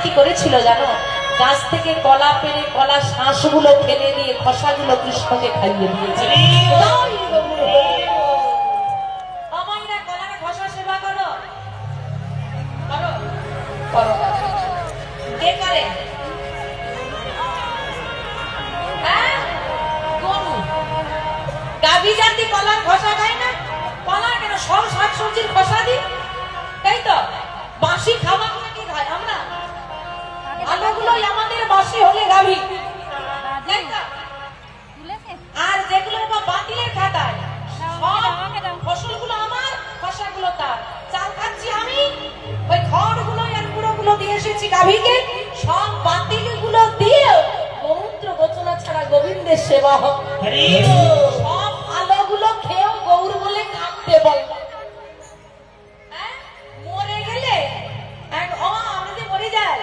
কি করেছিল জানো? গাছ থেকে কলা পেড়ে কলা শাঁসগুলো ফেলে দিয়ে খসাগুলো কৃষ্ণকে খাইয়ে দিয়েছে। আমাইরা কলার খসা সেবা করো, করো, করো। কে করে? হ্যাঁ, গরু। গাভী জাতি কলার খসা খায় না? কলা কেন, সব শাকসবজির খসা দিই, তাই তো। বাসি খাবার কি খায় আমরা? আলুগুলো আমাদের বাসি হলে গাভী, তাই তো। আর যেগুলো বাতিলের খাতায়, সব ফসলগুলো আমার, খসাগুলো তার। চাল খাচ্ছি আমি, ওই খড়গুলো আর গুঁড়োগুলো দিয়ে এসেছি গাভীকে। সব বাতিলগুলো দিয়ে গোমূত্র গোচনা ছাড়া গোবিন্দের সেবা হোক। সব আলোগুলো খেয়েও গৌর বলে কাঁদতে বল। মরে গেলে আমাদের মরে যায়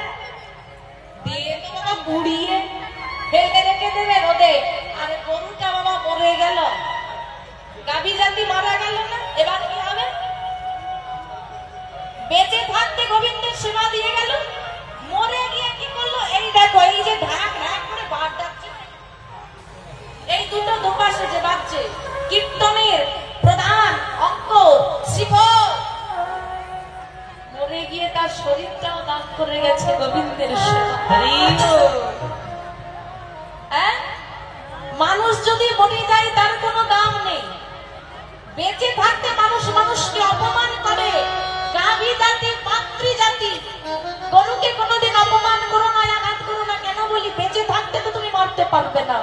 দিয়ে তো বাবা পুড়িয়ে ফেলে রেখে দেবে রোদে। আরে গরুটা বাবা মরে গেল, গাভী জাতি মারা গেল না, এবার কি হবে? বেঁচে থাকতে গোবিন্দের সেবা দিয়ে গেল, মরে গিয়ে কি করলো? এই দেখো, এই যে ঢাক ঢাক করে বাদ ডাকছে, এই দুটো দুপাশে যে বাজছে, কীর্তনের প্রধান অঙ্গ শিখর মরে গিয়ে তার শরীরটাও দান করে গেছে গোবিন্দের সেবা। মানুষ যদি মরে যায় তার কোনো দাম নেই, বেঁচে থাকতে মানুষ মানুষকে অপমান করে। গাভী জাতি মাতৃ জাতি, গরুকে কোনোদিন অপমান করো না, আঘাত করো না। কেন বলি? বেঁচে থাকতে তো তুমি মারতে পারবে না।